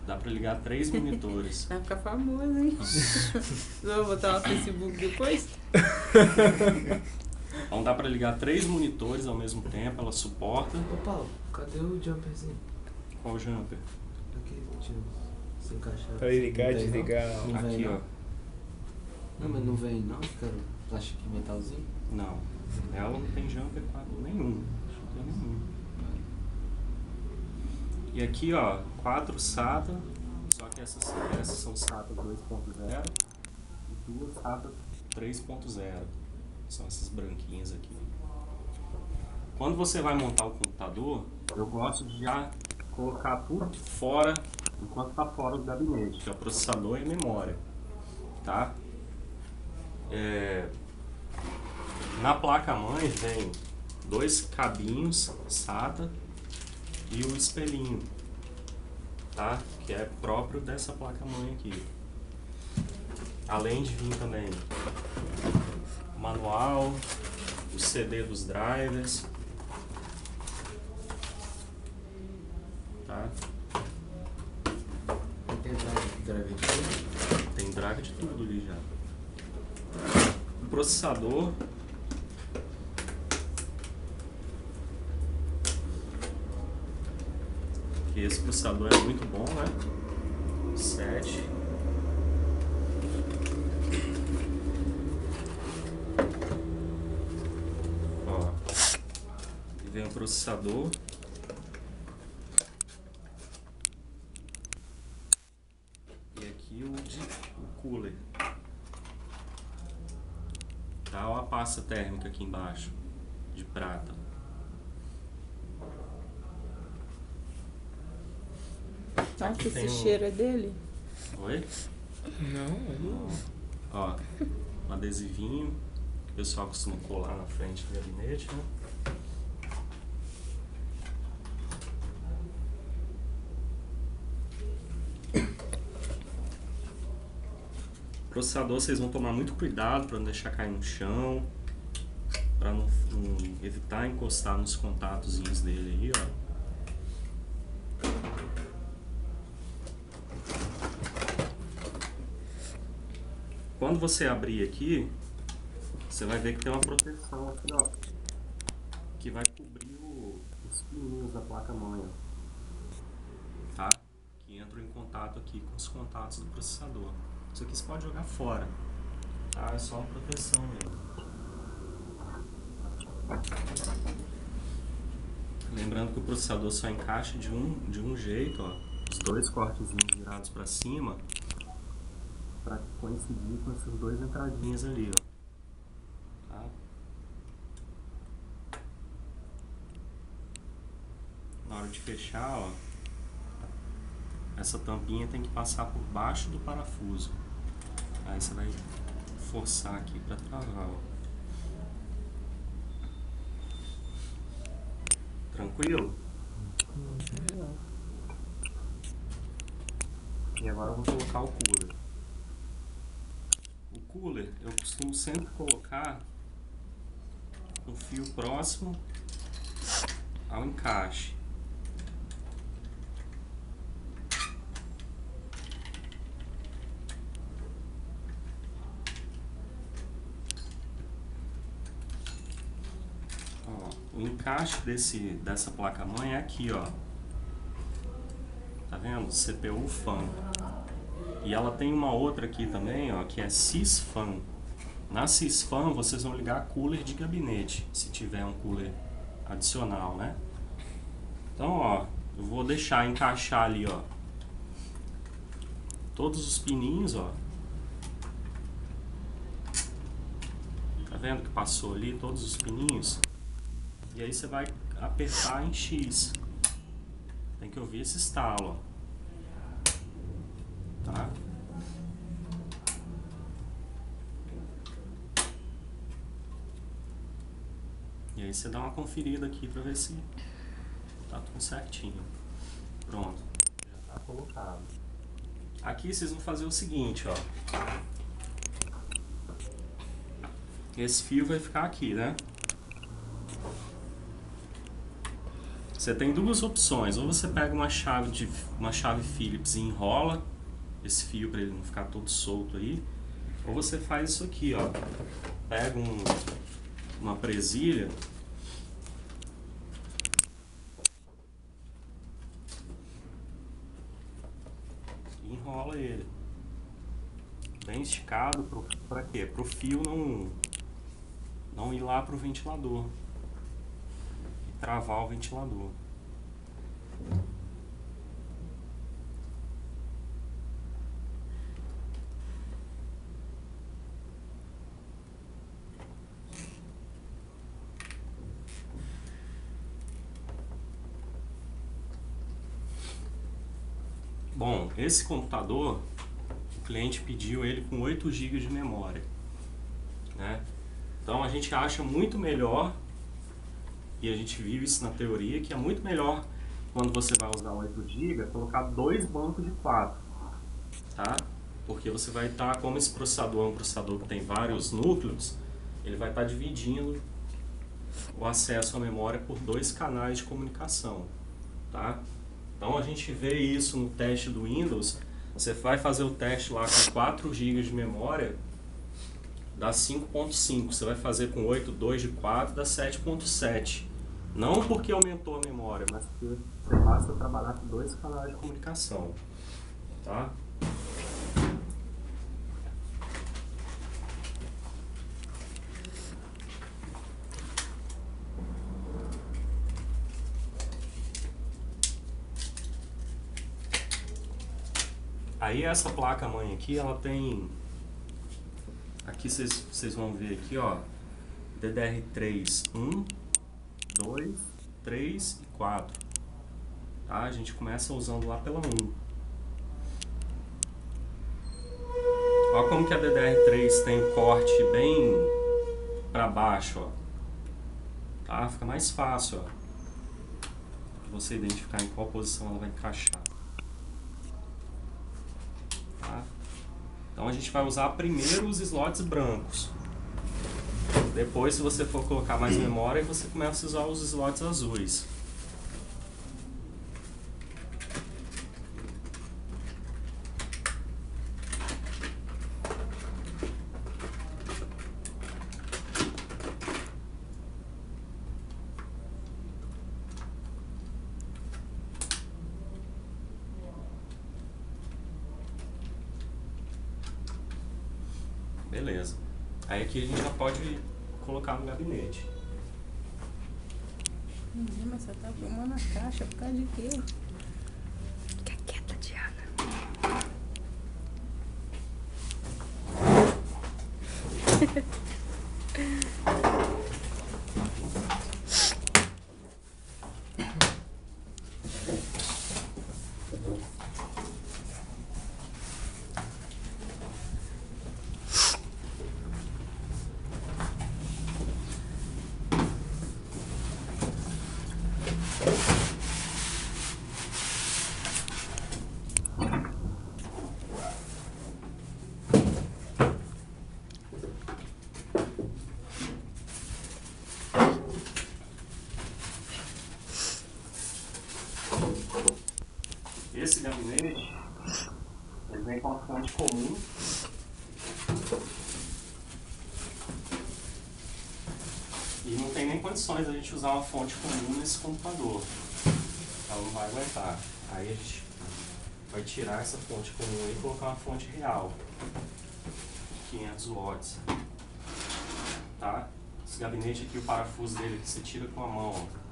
Dá pra ligar 3 monitores. Vai ficar famoso, hein? Vou botar no Facebook depois? Então dá pra ligar 3 monitores ao mesmo tempo, ela suporta. Ô Paulo, cadê o jumperzinho? Qual jumper? Aquele que tinha se encaixado. Pra ligar e Não vem, desligar. Não vem, Aqui, não? ó. Não, mas não vem não? Fica plástico e metalzinho? Não. Ela não tem jumper nenhum. Acho que não tem nenhum. E aqui, ó, 4 SATA. Só que essas são SATA 2.0 e 2 SATA 3.0. São essas branquinhas aqui. Quando você vai montar o computador, eu gosto de já colocar tudo fora, enquanto está fora do gabinete, que é o processador e a memória, tá? Na placa-mãe vem 2 cabinhos SATA e o espelhinho, tá? Que é próprio dessa placa-mãe aqui. Além de vir também o manual, o CD dos drivers, tá? Tem drive de tudo? Tem drive de tudo ali já. O processador, que esse processador é muito bom, né? 7. Ó, e vem o processador. E aqui o cooler. Tá, ó a pasta térmica aqui embaixo, de prata. Nossa, tem esse um- cheiro é dele? Oi? Não, Ó, um adesivinho que o pessoal costuma colar na frente do gabinete, né? Processador, vocês vão tomar muito cuidado para não deixar cair no chão, para não evitar encostar nos contatozinhos dele aí, ó. Quando você abrir aqui, você vai ver que tem uma proteção aqui, ó, que vai cobrir os pininhos da placa-mãe, ó, tá? Que entram em contato aqui com os contatos do processador. Isso aqui você pode jogar fora, tá? É só uma proteção mesmo. Lembrando que o processador só encaixa de um jeito, ó, os 2 cortezinhos virados para cima, para coincidir com essas 2 entradinhas ali, ó. Tá? Na hora de fechar, ó, essa tampinha tem que passar por baixo do parafuso. Aí você vai forçar aqui para travar, ó. Tranquilo? E agora eu vou colocar o cooler. O cooler eu costumo sempre colocar um fio próximo ao encaixe. Ó, o encaixe dessa placa-mãe é aqui, ó. Tá vendo? CPU fan. E ela tem uma outra aqui também, ó, que é sysfan. Na sysfan vocês vão ligar cooler de gabinete, se tiver um cooler adicional, né? Então, ó, eu vou deixar encaixar ali, ó, todos os pininhos, ó. Tá vendo que passou ali todos os pininhos? E aí você vai apertar em X. Tem que ouvir esse estalo, ó. Tá? E aí você dá uma conferida aqui pra ver se tá tudo certinho. Pronto, já tá colocado. Aqui vocês vão fazer o seguinte, ó. Esse fio vai ficar aqui, né? Você tem duas opções. Ou você pega uma chave Phillips e enrola esse fio para ele não ficar todo solto aí. Ou você faz isso aqui, ó. Pega uma presilha e enrola ele. Bem esticado, para quê? Para o fio não ir lá para o ventilador e travar o ventilador. Bom, esse computador, o cliente pediu ele com 8 GB de memória, né? Então a gente acha muito melhor, e a gente viu isso na teoria, que é muito melhor quando você vai usar 8 GB, colocar 2 bancos de 4, tá? Porque você vai estar, como esse processador é um processador que tem vários núcleos, ele vai estar dividindo o acesso à memória por 2 canais de comunicação, tá? Então a gente vê isso no teste do Windows. Você vai fazer o teste lá com 4 GB de memória, dá 5.5. Você vai fazer com 8, 2 de 4, dá 7.7. Não porque aumentou a memória, mas porque você passa a trabalhar com 2 canais de comunicação, tá? Aí essa placa-mãe aqui, ela tem... Aqui vocês vão ver aqui, ó, DDR3 1, 2, 3 e 4. Tá? A gente começa usando lá pela 1. Olha como que a DDR3 tem um corte bem para baixo, ó. Tá? Fica mais fácil, ó, de você identificar em qual posição ela vai encaixar. Então a gente vai usar primeiro os slots brancos. Depois, se você for colocar mais memória, você começa a usar os slots azuis. Beleza. Aí aqui a gente já pode colocar no gabinete. Mas você tá filmando a caixa por causa de quê? Fica quieta, Diana. Esse gabinete, ele vem com uma fonte comum. E não tem nem condições a gente usar uma fonte comum nesse computador. Ela não vai aguentar. Aí a gente vai tirar essa fonte comum e colocar uma fonte real. 500 watts. Tá? Esse gabinete aqui, o parafuso dele, você tira com a mão, ó.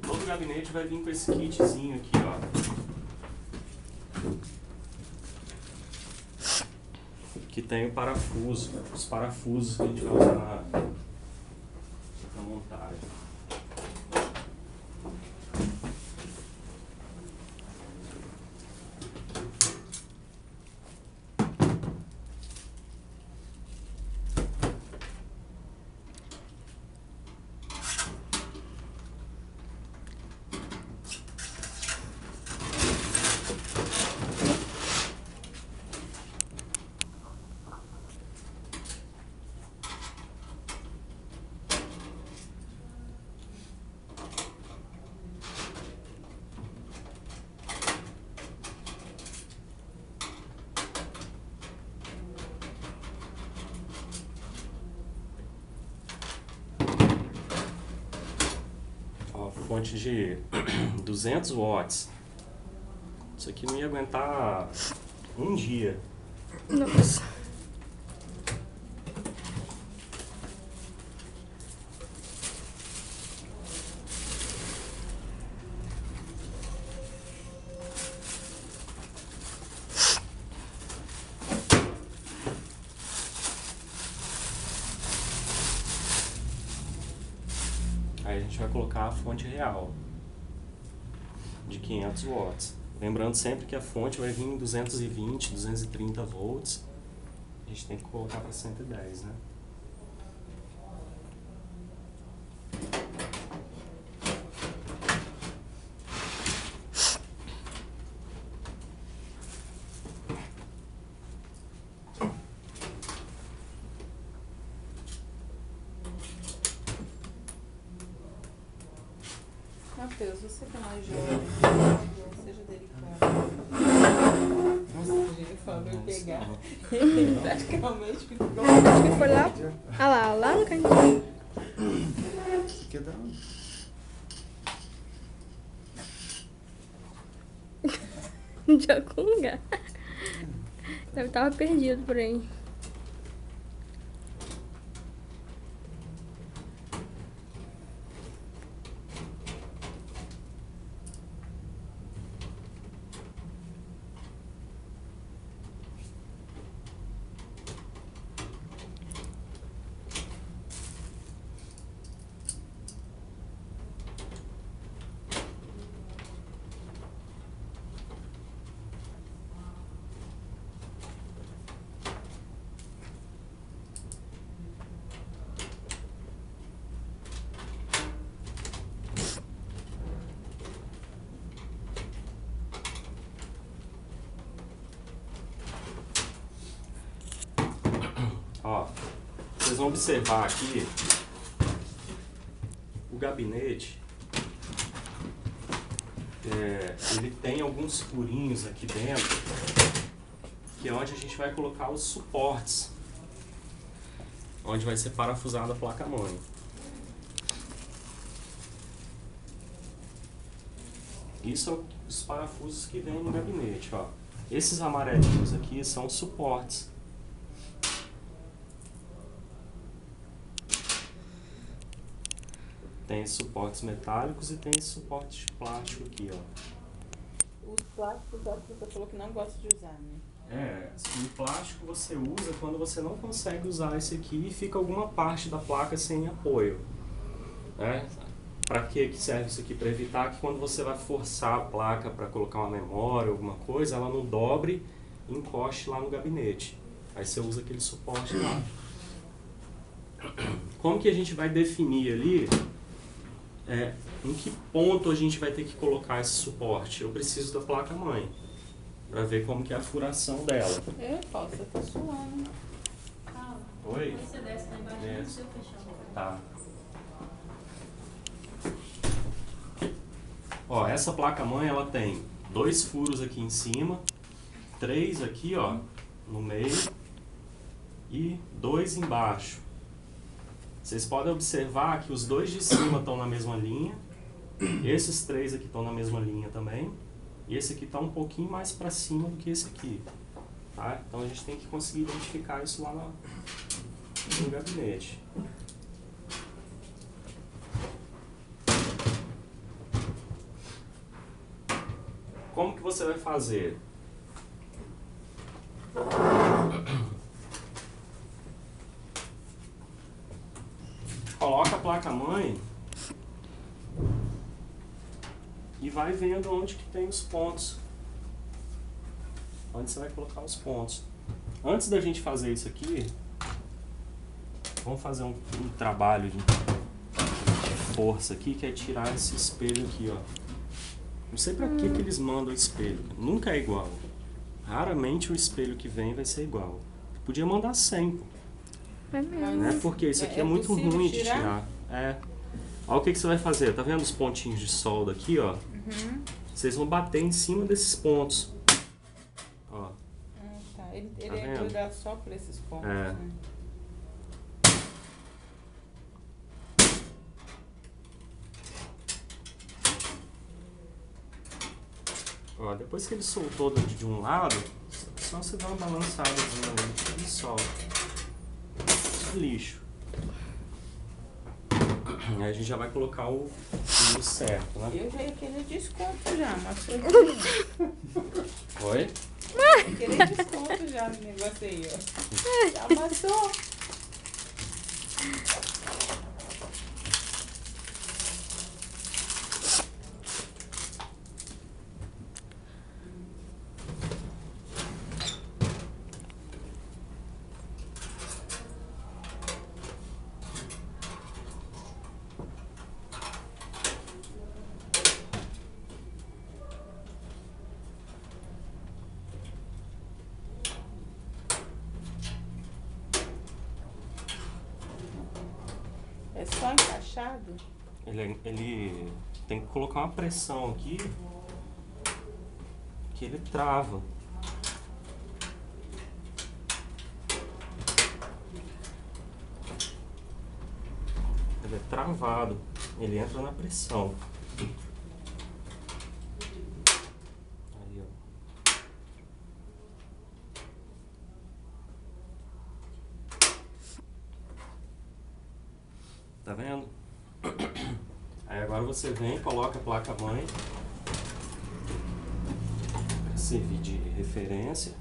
O gabinete vai vir com esse kitzinho aqui, ó. Que tem o parafuso, os parafusos que a gente vai usar na montagem. fonte de 200 watts. Isso aqui não ia aguentar um dia. Nossa. Aí a gente vai colocar a fonte real de 500 watts. Lembrando sempre que a fonte vai vir em 220, 230 volts. A gente tem que colocar para 110, né? Matheus, você que é mais jovem, por favor, seja delicado. Nossa, a gente falou em pegar. Ele praticamente ficou. Acho que foi lá. Ah lá no cantinho. Isso aqui é da onde? De algum lugar. Eu tava perdido por aí. Ó, vocês vão observar aqui o gabinete. Ele tem alguns furinhos aqui dentro, que é onde a gente vai colocar os suportes, onde vai ser parafusada a placa-mãe. Isso são os parafusos que vêm no gabinete, ó. Esses amarelinhos aqui são os suportes. Tem suportes metálicos e tem suporte de plástico aqui, ó. Os plásticos, você falou que não gosta de usar, né? O plástico você usa quando você não consegue usar esse aqui e fica alguma parte da placa sem apoio, né? Para que serve isso aqui? Para evitar que quando você vai forçar a placa para colocar uma memória, alguma coisa, ela não dobre e encoste lá no gabinete. Aí você usa aquele suporte lá. Como que a gente vai definir ali em que ponto a gente vai ter que colocar esse suporte? Eu preciso da placa-mãe para ver como que é a furação dela. Paulo, você tá suando. Oi? Você desce lá embaixo, não precisa fechar. Tá. Ó, essa placa-mãe ela tem 2 furos aqui em cima, 3 aqui, ó, no meio e 2 embaixo. Vocês podem observar que os 2 de cima estão na mesma linha, esses 3 aqui estão na mesma linha também, e esse aqui está um pouquinho mais para cima do que esse aqui. Tá? Então a gente tem que conseguir identificar isso lá no gabinete. Como que você vai fazer? Coloca a placa-mãe e vai vendo onde que tem os pontos. Onde você vai colocar os pontos. Antes da gente fazer isso aqui, vamos fazer um trabalho de força aqui, que é tirar esse espelho aqui, ó. Não sei pra que eles mandam o espelho. Nunca é igual. Raramente o espelho que vem vai ser igual. Podia mandar 100, pô. É mesmo. Né? Porque isso aqui é muito possível ruim de tirar. Olha o que você vai fazer. Tá vendo os pontinhos de solda aqui, ó? Vocês vão bater em cima desses pontos. Ó. Tá. Ele Tá é vendo? grudar só por esses pontos, É. né? Ó, depois que ele soltou de um lado, só você dá uma balançadazinha nele que ele solta. Isso é lixo. Aí a gente já vai colocar o fio certo, né? Eu já ia querer desconto já, mas foi Oi? ia querer desconto já no negócio aí, ó. Já amassou. É só encaixado? Ele tem que colocar uma pressão aqui que ele trava. Ele é travado, ele entra na pressão. Aí, ó. Tá vendo? Aí agora você vem, coloca a placa-mãe para servir de referência.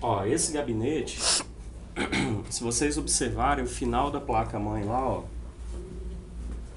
Ó, esse gabinete, se vocês observarem o final da placa-mãe lá, ó,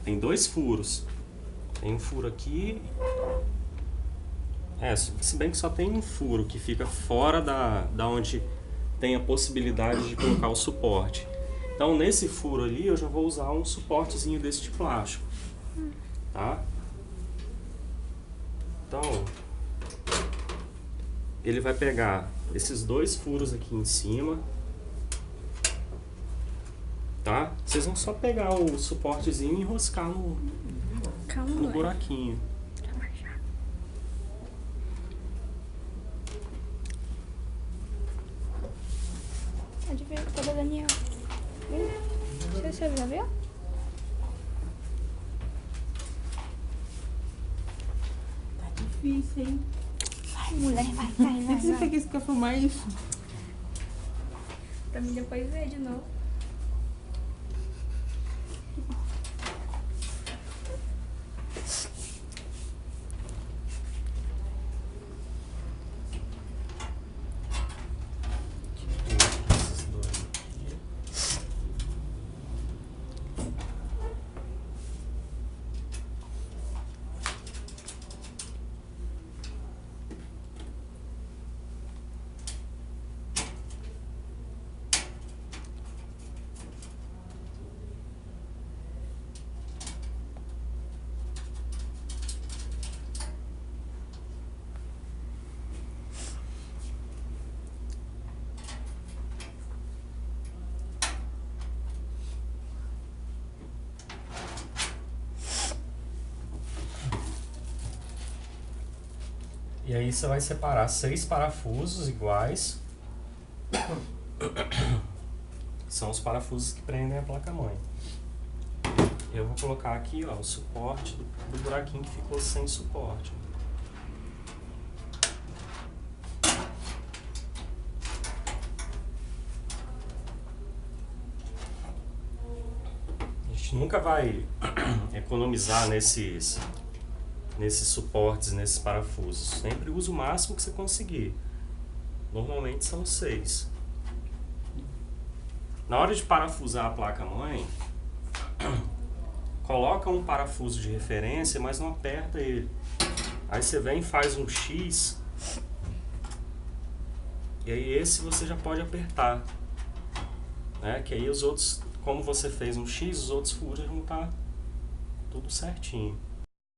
tem 2 furos. Tem um furo aqui. Se bem que só tem um furo que fica fora da onde tem a possibilidade de colocar o suporte. Então nesse furo ali eu já vou usar um suportezinho desse de plástico, tá? Então ele vai pegar esses 2 furos aqui em cima, tá? Vocês vão só pegar o suportezinho e enroscar no buraquinho. Pode ver, cadê o Daniel? Você já viu? Tá difícil, hein? Vai, mulher, vai. Você quer que isso quer filmar isso? Pra mim depois ver de novo. E aí você vai separar 6 parafusos iguais. São os parafusos que prendem a placa-mãe. Eu vou colocar aqui, ó, o suporte do buraquinho que ficou sem suporte. A gente nunca vai economizar nesses suportes, nesses parafusos. Sempre usa o máximo que você conseguir. Normalmente são 6. Na hora de parafusar a placa-mãe, coloca um parafuso de referência, mas não aperta ele. Aí você vem e faz um X. E aí esse você já pode apertar, né? Que aí os outros, como você fez um X, os outros furos vão estar tudo certinho.